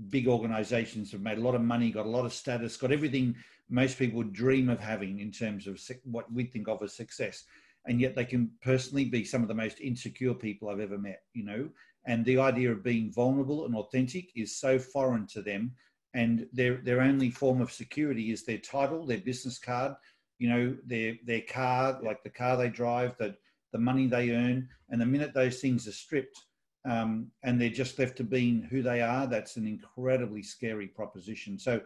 big organizations, have made a lot of money, got a lot of status, got everything most people would dream of having in terms of what we think of as success. And yet they can personally be some of the most insecure people I've ever met, you know, and the idea of being vulnerable and authentic is so foreign to them. And their only form of security is their title, their business card, you know, their car, like the car they drive, the money they earn. And the minute those things are stripped and they're just left to being who they are, that's an incredibly scary proposition. So,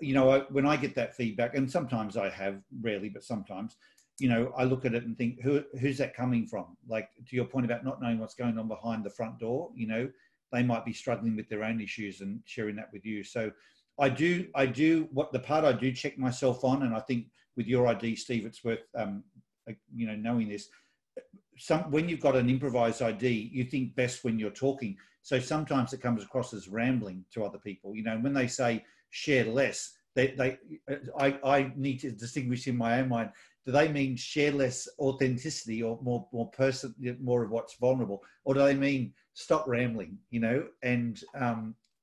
you know, when I get that feedback, and sometimes I have, rarely, but sometimes, you know, I look at it and think, who's that coming from? Like, to your point about not knowing what's going on behind the front door, you know, they might be struggling with their own issues and sharing that with you. So I do what the part I do check myself on, and I think with your ID, Steve, it's worth, you know, knowing this. When you've got an improvised ID, you think best when you're talking. So sometimes it comes across as rambling to other people. You know, when they say share less, I need to distinguish in my own mind. Do they mean share less authenticity or more of what's vulnerable, or do they mean stop rambling? You know, and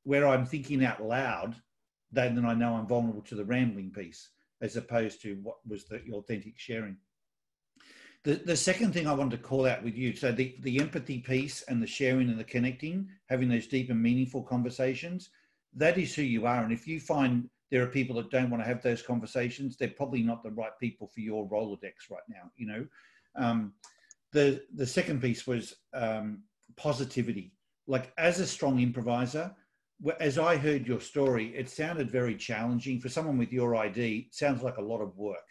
where I'm thinking out loud, then I know I'm vulnerable to the rambling piece, as opposed to what was the authentic sharing. The second thing I wanted to call out with you, so the empathy piece and the sharing and the connecting, having those deep and meaningful conversations, that is who you are. And if you find there are people that don't want to have those conversations, they're probably not the right people for your Rolodex right now, you know. The second piece was positivity. Like, as a strong improviser, as I heard your story, it sounded very challenging. For someone with your ID, it sounds like a lot of work.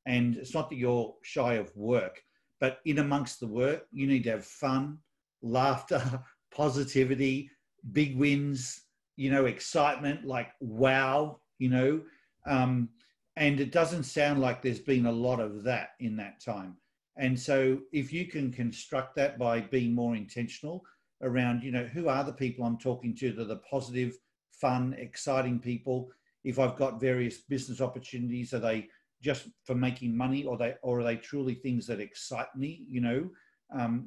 And it's not that you're shy of work, but in amongst the work, you need to have fun, laughter, positivity, big wins, you know, excitement, like, wow, you know. And it doesn't sound like there's been a lot of that in that time. And so if you can construct that by being more intentional around, you know, who are the people I'm talking to that are the positive, fun, exciting people? If I've got various business opportunities, are they just for making money, or are they truly things that excite me? You know,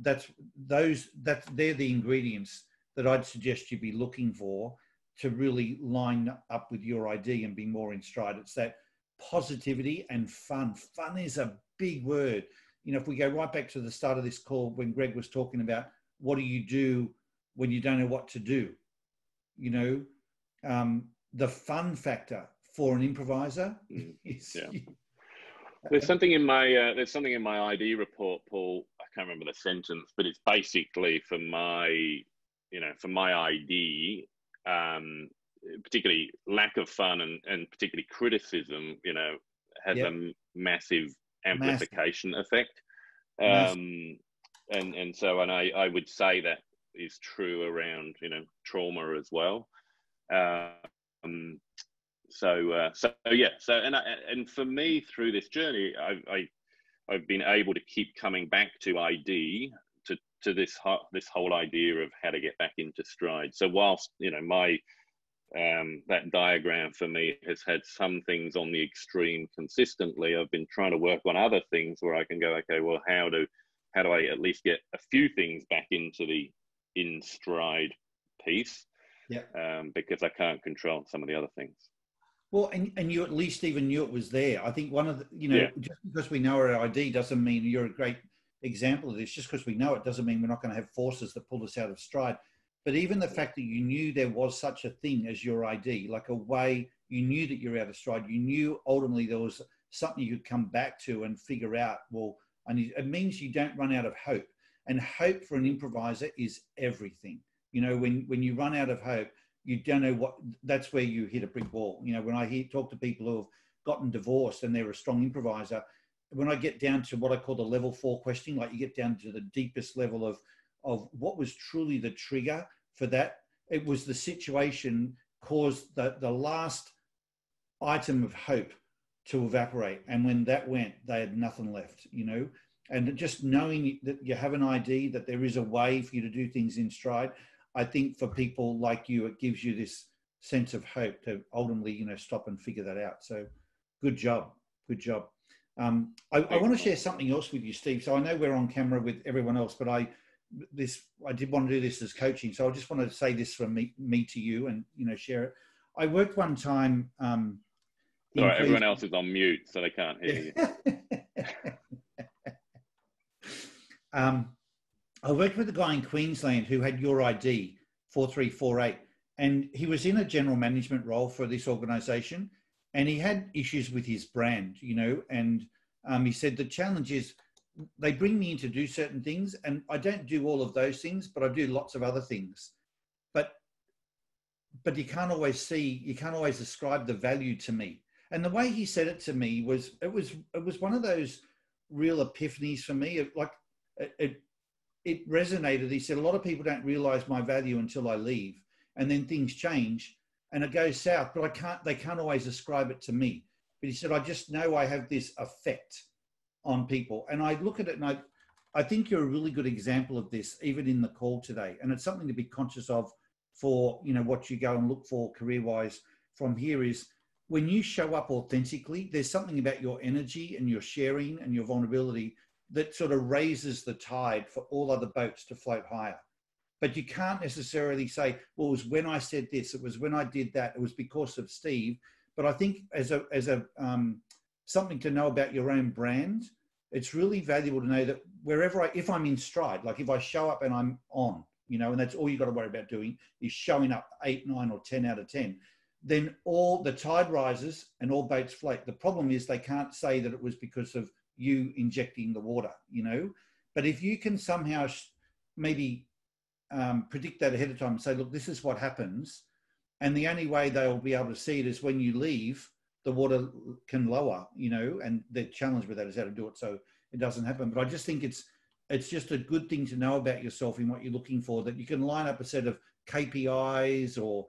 they're the ingredients that I'd suggest you be looking for to really line up with your ID and be more in stride. It's that positivity and fun. Fun is a big word. You know, if we go right back to the start of this call, when Greg was talking about what do you do when you don't know what to do, you know, the fun factor for an improviser is. Yeah. There's something in my ID report, Paul. I can't remember the sentence, but it's basically for my ID, particularly lack of fun and particularly criticism, you know, has a massive amplification effect. And I would say that is true around, you know, trauma as well. And for me, through this journey, I've been able to keep coming back to ID, to this whole idea of how to get back into stride. So whilst, you know, my that diagram for me has had some things on the extreme consistently, I've been trying to work on other things where I can go, okay, well, how do I at least get a few things back into the in stride piece? Yeah. Because I can't control some of the other things. Well, and you at least even knew it was there. I think one of the, you know, just because we know our ID doesn't mean you're a great example of this. Just because we know it doesn't mean we're not going to have forces that pull us out of stride. But even the fact that you knew there was such a thing as your ID, like a way You knew that you're out of stride. You knew ultimately there was something you could come back to and figure out, well, it means you don't run out of hope. And hope for an improviser is everything. You know, when you run out of hope, you don't know what, that's where you hit a brick wall. You know, when I talk to people who have gotten divorced and they're a strong improviser, when I get down to what I call the level 4 questioning, like you get down to the deepest level of what was truly the trigger for that, it was the situation caused the last item of hope to evaporate. And when that went, they had nothing left, you know. And just knowing that you have an ID, that there is a way for you to do things in stride, I think for people like you, it gives you this sense of hope to ultimately, you know, stop and figure that out. So good job. Good job. I want to share something else with you, Steve. So I know we're on camera with everyone else, but I did want to do this as coaching. So I just wanted to say this from me to you and, you know, share it. I worked one time. Sorry, everyone else is on mute, so they can't hear you. I worked with a guy in Queensland who had your ID 4348, and he was in a general management role for this organization, and he had issues with his brand, you know, and he said the challenge is they bring me in to do certain things, and I don't do all of those things, but I do lots of other things. But you can't always ascribe the value to me. And the way he said it to me was, it was one of those real epiphanies for me. It resonated. He said, a lot of people don't realize my value until I leave, and then things change and it goes south, but they can't always ascribe it to me. But he said, I just know I have this effect on people. And I look at it and I think you're a really good example of this, even in the call today. And it's something to be conscious of for, you know, what you go and look for career-wise from here is when you show up authentically, there's something about your energy and your sharing and your vulnerability that sort of raises the tide for all other boats to float higher. But you can't necessarily say, well, it was when I said this, it was when I did that, it was because of Steve. But I think as a something to know about your own brand, it's really valuable to know that if I'm in stride, like if I show up and I'm on, you know, and that's all you got to worry about doing is showing up 8, 9, or 10 out of 10, then all the tide rises and all boats float. The problem is they can't say that it was because of you injecting the water, you know. But if you can somehow maybe predict that ahead of time and say, look, this is what happens, and the only way they'll be able to see it is when you leave, the water can lower, you know, and the challenge with that is how to do it so it doesn't happen. But I just think it's just a good thing to know about yourself in what you're looking for, that you can line up a set of KPIs or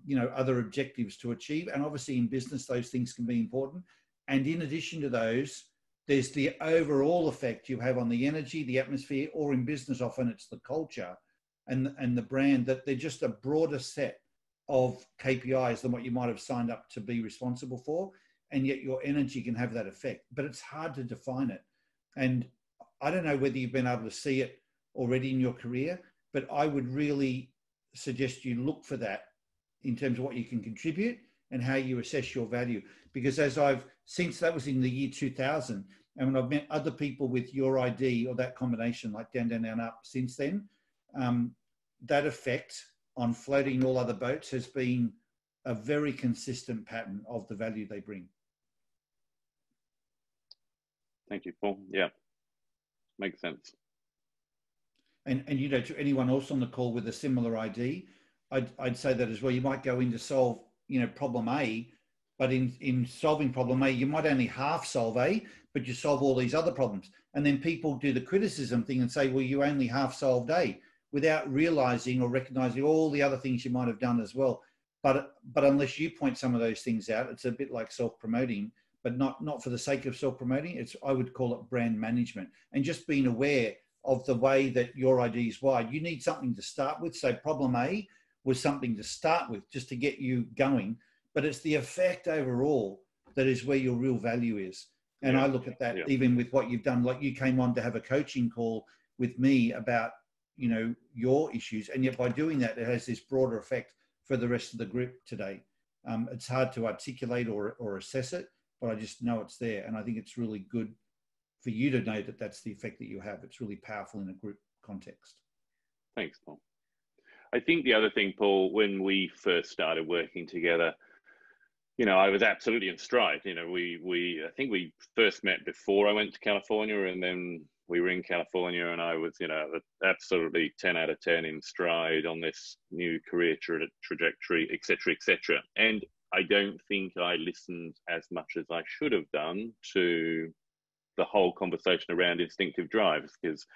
you know, other objectives to achieve. And obviously in business, those things can be important. And in addition to those, there's the overall effect you have on the energy, the atmosphere, or in business, often it's the culture and the brand, that they're just a broader set of KPIs than what you might have signed up to be responsible for. And yet your energy can have that effect, but it's hard to define it. And I don't know whether you've been able to see it already in your career, but I would really suggest you look for that in terms of what you can contribute and how you assess your value. Because since that was in the year 2000, and when I've met other people with your ID or that combination, like down, down, down, up, since then, that effect on floating all other boats has been a very consistent pattern of the value they bring. Thank you, Paul. Yeah, makes sense. And you know, to anyone else on the call with a similar ID, I'd say that as well. You might go in to solve, you know, problem A, but in solving problem A, you might only half solve A, but you solve all these other problems. And then people do the criticism thing and say, well, you only half solved A, without realizing or recognizing all the other things you might have done as well. But unless you point some of those things out, it's a bit like self-promoting, but not for the sake of self-promoting. I would call it brand management, and just being aware of the way that your ID is wired. You need something to start with. So problem A was something to start with just to get you going, but it's the effect overall that is where your real value is. And I look at that even with what you've done, like you came on to have a coaching call with me about, you know, your issues. And yet by doing that, it has this broader effect for the rest of the group today. It's hard to articulate or assess it, but I just know it's there. And I think it's really good for you to know that that's the effect that you have. It's really powerful in a group context. Thanks, Paul. I think the other thing, Paul, when we first started working together, you know, I was absolutely in stride. You know, I think we first met before I went to California, and then we were in California, and I was, you know, absolutely 10 out of 10 in stride on this new career trajectory, etc., etc. And I don't think I listened as much as I should have done to the whole conversation around instinctive drives, because,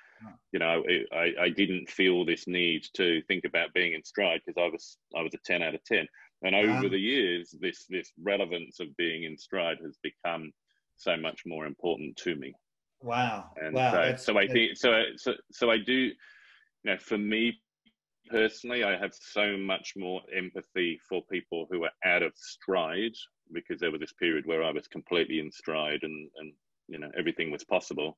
you know, I didn't feel this need to think about being in stride because I was a 10 out of 10. And over the years, this relevance of being in stride has become so much more important to me. Wow. And wow. so I think so I do, you know, for me personally, I have so much more empathy for people who are out of stride, because there was this period where I was completely in stride and you know, everything was possible.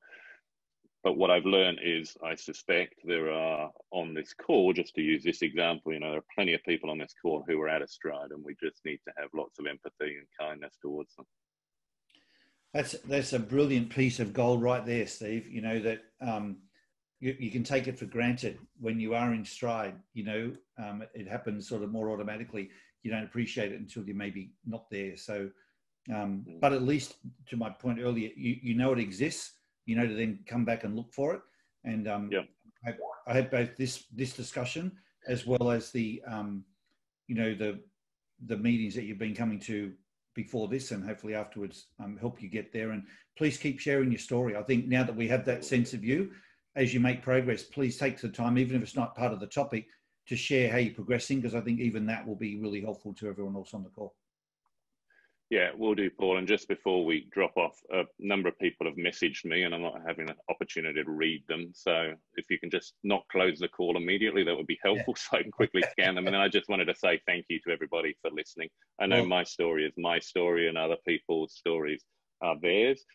But what I've learned is, I suspect there are on this call, just to use this example, you know, there are plenty of people on this call who are out of stride, and we just need to have lots of empathy and kindness towards them. That's a brilliant piece of gold right there, Steve. You know, that you can take it for granted when you are in stride. You know, it happens sort of more automatically. You don't appreciate it until you're maybe not there. So, but at least, to my point earlier, you know it exists. You know, to then come back and look for it. And I hope both this discussion, as well as the you know, the meetings that you've been coming to before this, and hopefully afterwards, help you get there. And please keep sharing your story. I think now that we have that sense of you, as you make progress, please take the time, even if it's not part of the topic, to share how you're progressing, because I think even that will be really helpful to everyone else on the call. Yeah, will do, Paul. And just before we drop off, a number of people have messaged me and I'm not having an opportunity to read them. So if you can just not close the call immediately, that would be helpful, so I can quickly scan them. And then I just wanted to say thank you to everybody for listening. I know my story is my story and other people's stories are theirs.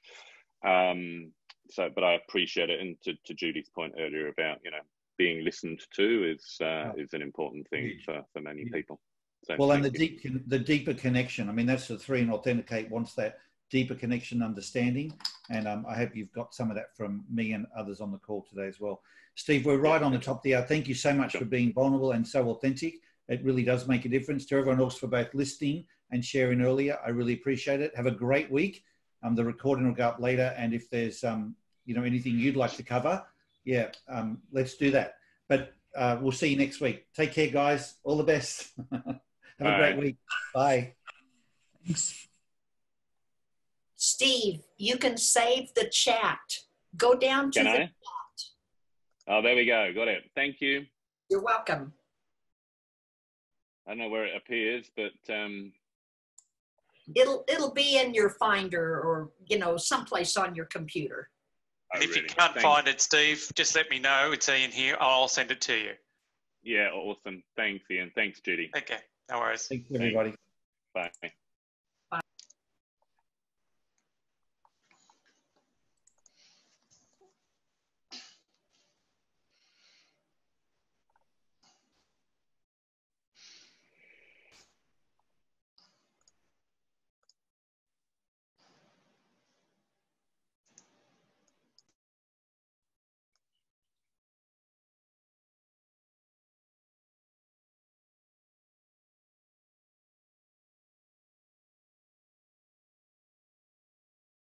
But I appreciate it. And to Judy's point earlier about, you know, being listened to is an important thing for many people. So well, and the deeper connection. I mean, that's the 3 and Authenticate wants that deeper connection, understanding. And I hope you've got some of that from me and others on the call today as well. Steve, we're right on the top of the hour. Thank you so much for being vulnerable and so authentic. It really does make a difference. To everyone else for both listening and sharing earlier, I really appreciate it. Have a great week. The recording will go up later. And if there's, you know, anything you'd like to cover, let's do that. But we'll see you next week. Take care, guys. All the best. Have a great week. Bye. Thanks. Steve, you can save the chat. Go down to the chat. Oh, there we go. Got it. Thank you. You're welcome. I don't know where it appears, but it'll be in your Finder, or, you know, someplace on your computer. And if you can't find it, Steve, just let me know. It's Ian here. I'll send it to you. Yeah, awesome. Thanks, Ian. Thanks, Judy. Okay. No worries. Thanks, everybody. Bye.